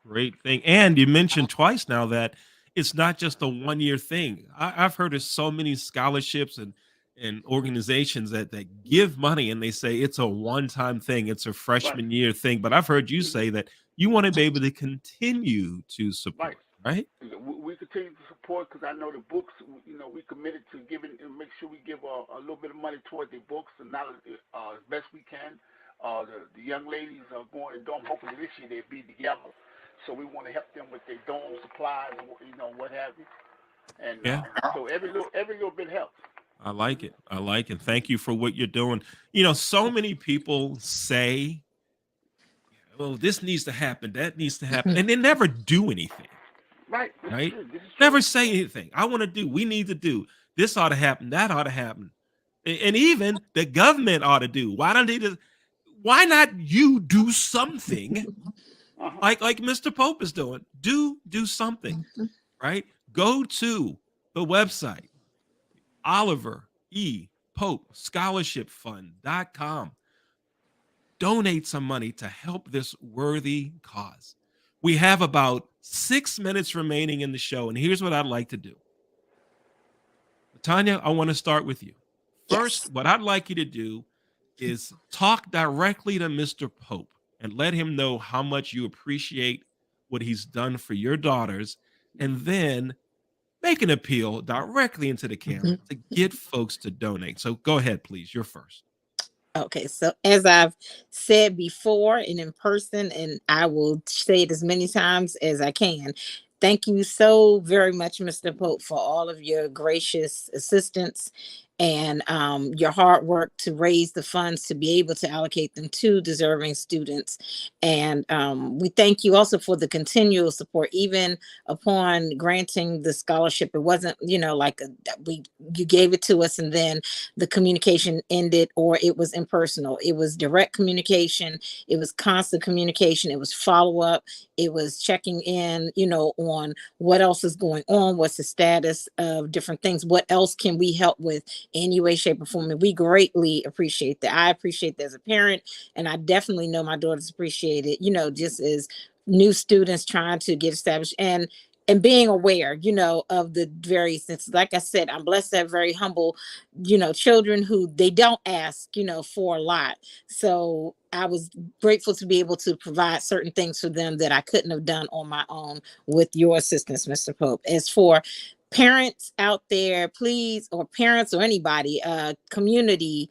great thing. And you mentioned twice now that it's not just a one-year thing. I've heard of so many scholarships and organizations that give money and they say it's a one-time thing. It's a freshman year thing. But I've heard you say that you want to be able to continue to support, right?
We continue to support because I know the books, we committed to giving and make sure we give a little bit of money toward the books and not as best we can. The young ladies are going to dorm. Hopefully this year they'll be together. So we want to help them with their dorm supplies and what have you. And so every little bit helps.
I like it. Thank you for what you're doing. So many people say, well, this needs to happen, that needs to happen, and they never do anything.
Right.
Never say anything. We need to do. This ought to happen, that ought to happen. And even the government ought to do. Why not you do something like Mr. Pope is doing? Do something, right? Go to the website, Oliver E. Pope Scholarship Fund.com. Donate some money to help this worthy cause. We have about 6 minutes remaining in the show, and here's what I'd like to do. Tanya, I want to start with you. First, what I'd like you to do is talk directly to Mr. Pope and let him know how much you appreciate what he's done for your daughters, and then make an appeal directly into the camera to get folks to donate. So go ahead, please. You're first.
Okay, so as I've said before and in person, and I will say it as many times as I can, thank you so very much, Mr. Pope, for all of your gracious assistance and your hard work to raise the funds to be able to allocate them to deserving students. And we thank you also for the continual support, even upon granting the scholarship. It wasn't, you gave it to us and then the communication ended, or it was impersonal. It was direct communication. It was constant communication. It was follow-up. It was checking in, on what else is going on, what's the status of different things, what else can we help with any way, shape, or form. And we greatly appreciate that. I appreciate that as a parent, and I definitely know my daughters appreciate it, just as new students trying to get established and being aware, of the various things. Like I said, I'm blessed to have very humble, children who they don't ask, for a lot. So I was grateful to be able to provide certain things for them that I couldn't have done on my own with your assistance, Mr. Pope. As for parents out there, please, or parents or anybody, community,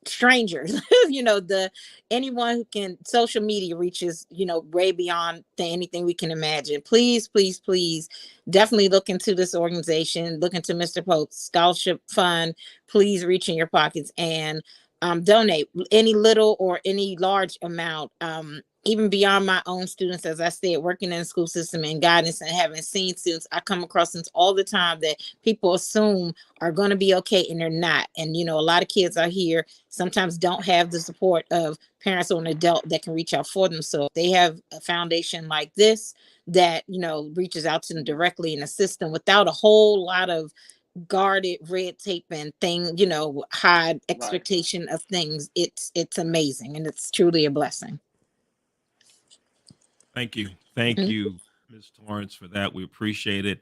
strangers, anyone who can, social media reaches, way beyond anything we can imagine. Please, please, please, definitely look into this organization, look into Mr. Pope's scholarship fund. Please reach in your pockets and donate any little or any large amount, even beyond my own students. As I said, working in the school system and guidance and having seen students, I come across students all the time that people assume are going to be okay and they're not. And, a lot of kids out here sometimes don't have the support of parents or an adult that can reach out for them. So if they have a foundation like this that, reaches out to them directly and assists them without a whole lot of guarded red tape and high expectation of things, it's amazing and it's truly a blessing.
Thank you. Thank you, Ms. Torrance, for that. We appreciate it.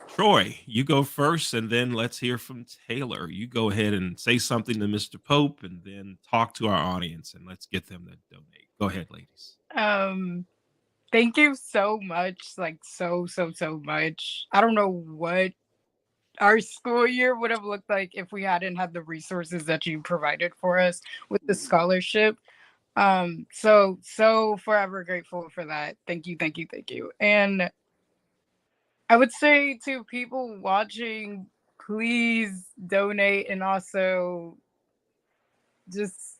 Troy, you go first, and then let's hear from Taylor. You go ahead and say something to Mr. Pope, and then talk to our audience, and let's get them to donate. Go ahead, ladies.
Thank you so much. Like, so much. I don't know what our school year would have looked like if we hadn't had the resources that you provided for us with the scholarship. So forever grateful for that. Thank you. And I would say to people watching, please donate, and also just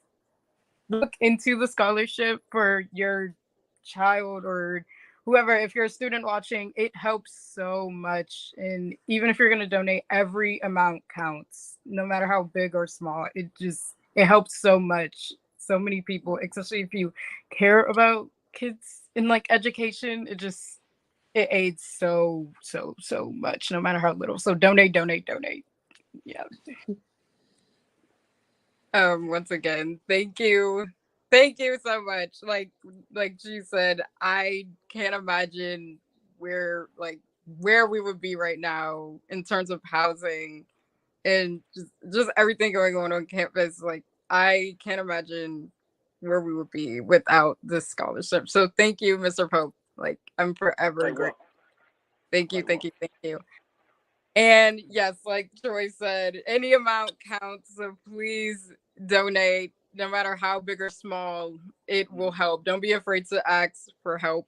look into the scholarship for your child or whoever. If you're a student watching, it helps so much. And even if you're going to donate, every amount counts, no matter how big or small. It helps so much. So many people, especially if you care about kids in education, it aids so much, no matter how little. So donate. Yeah. Once again, thank you so much. Like she said, I can't imagine where we would be right now in terms of housing and just everything going on campus. I can't imagine where we would be without this scholarship. So thank you, Mr. Pope. I'm forever grateful. Thank you. And yes, like Troy said, any amount counts. So please donate, no matter how big or small. It will help. Don't be afraid to ask for help.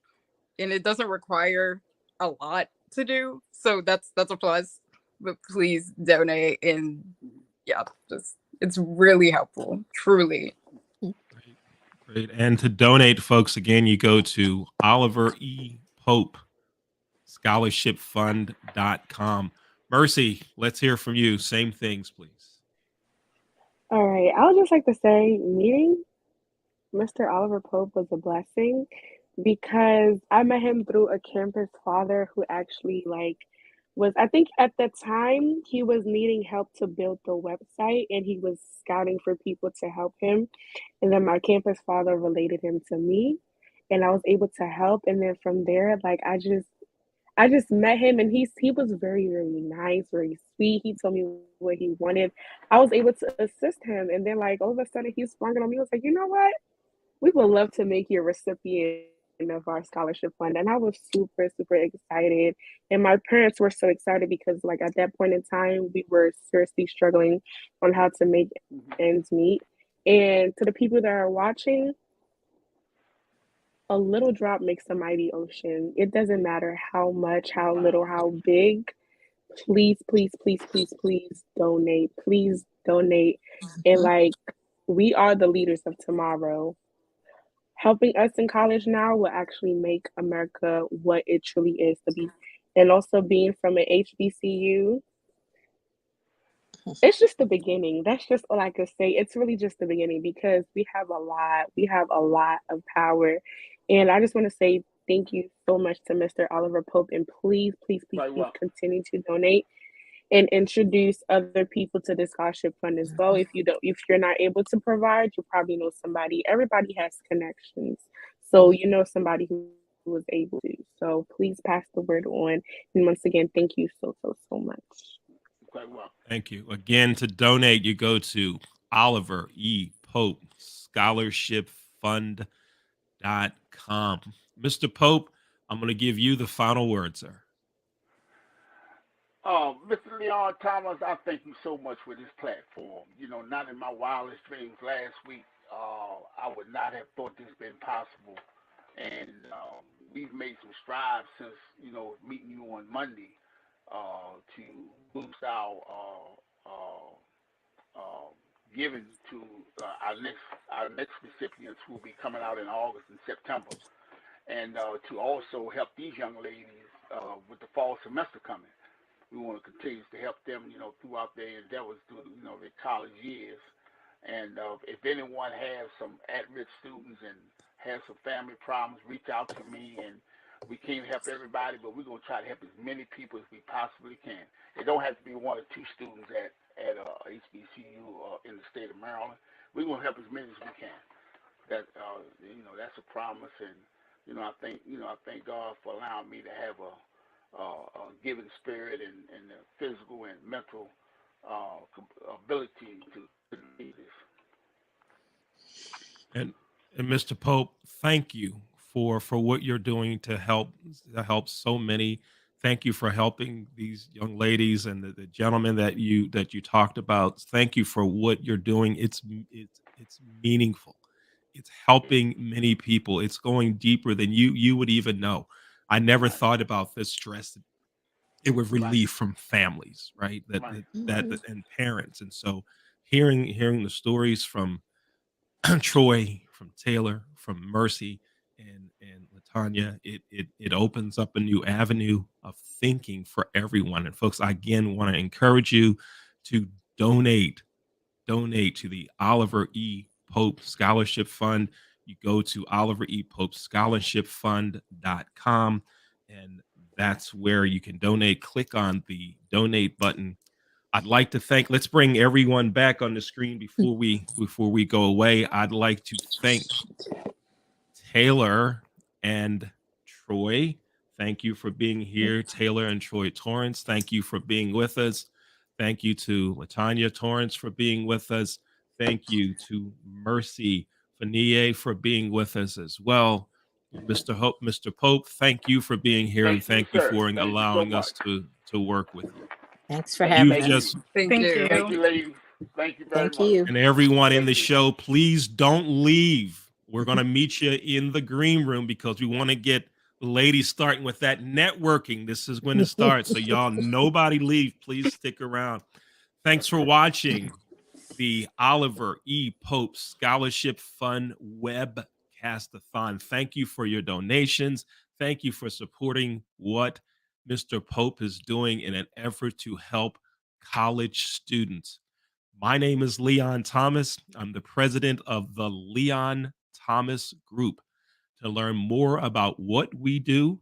And it doesn't require a lot to do. So that's a plus. But please donate. And yeah, it's really helpful. Truly.
Great. And to donate, folks, again, you go to Oliver E. Pope scholarshipfund.com. Mercy, let's hear from you. Same things, please.
All right. I would just like to say meeting Mr. Oliver Pope was a blessing because I met him through a campus father who actually was, I think at the time he was needing help to build the website and he was scouting for people to help him. And then my campus father related him to me and I was able to help. And then from there, I just met him and he was very, very nice, very sweet. He told me what he wanted. I was able to assist him. And then all of a sudden he sprung it on me. He was like, you know what? We would love to make you a recipient of our scholarship fund. And I was super, super excited. And my parents were so excited because at that point in time, we were seriously struggling on how to make ends meet. And to the people that are watching, a little drop makes a mighty ocean. It doesn't matter how much, how little, how big. Please, please, please, please, please donate. Please donate. And we are the leaders of tomorrow. Helping us in college now will actually make America what it truly is to be. And also being from an HBCU, it's just the beginning. That's just all I could say. It's really just the beginning because we have a lot of power. And I just want to say thank you so much to Mr. Oliver Pope. And please, please, please, please continue to donate and introduce other people to the scholarship fund as well. If you're not able to provide, you probably know somebody. Everybody has connections. So you know somebody who was able to. So please pass the word on. And once again, thank you so much.
Thank you. Again, to donate, you go to Oliver E. Pope scholarshipfund.com. Mr. Pope, I'm going to give you the final word, sir.
Mr. Leon Thomas, I thank you so much for this platform. You know, not in my wildest dreams last week, I would not have thought this been possible. And we've made some strides since, meeting you on Monday to boost uh, giving to our next recipients who will be coming out in August and September, and to also help these young ladies with the fall semester coming. We want to continue to help them, throughout their endeavors through, their college years. And if anyone has some at-risk students and has some family problems, reach out to me. And we can't help everybody, but we're going to try to help as many people as we possibly can. It don't have to be one or two students at HBCU in the state of Maryland. We're going to help as many as we can. That's a promise. And I thank God for allowing me to have a giving spirit and the physical and mental ability to do this.
And Mr. Pope, thank you for what you're doing to help so many. Thank you for helping these young ladies and the gentlemen that you talked about. Thank you for what you're doing. It's meaningful. It's helping many people. It's going deeper than you would even know. I never thought about this stress it would relieve from families, right? That and parents. And so hearing the stories from Troy, from Taylor, from Mercy, and Latanya, it opens up a new avenue of thinking for everyone. And folks, I again want to encourage you to donate to the Oliver E. Pope Scholarship Fund. You go to Oliver E. Pope Scholarshipfund.com, and that's where you can donate. Click on the donate button. I'd like to thank, let's bring everyone back on the screen before we go away. I'd like to thank Taylor and Troy. Thank you for being here. Taylor and Troy Torrance, thank you for being with us. Thank you to Latanya Torrance for being with us. Thank you to Mercy Fanier for being with us as well. Mr. Pope, thank you for being here, and thank you for allowing us to work with you.
Thanks for having
us.
Thank you.
Thank you, ladies. Thank you very much.
And everyone in the show, please don't leave. We're going to meet you in the green room because we want to get the ladies starting with that networking. This is when it starts. So y'all, nobody leave. Please stick around. Thanks for watching the Oliver E. Pope Scholarship Fund Webcast-A-Thon. Thank you for your donations. Thank you for supporting what Mr. Pope is doing in an effort to help college students. My name is Leon Thomas. I'm the president of the Leon Thomas Group. To learn more about what we do,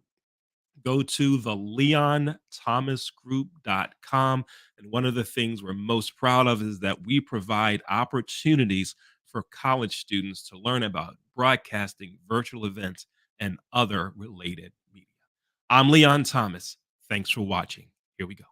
go to the leonthomasgroup.com. And one of the things we're most proud of is that we provide opportunities for college students to learn about broadcasting, virtual events, and other related media. I'm Leon Thomas. Thanks for watching. Here we go.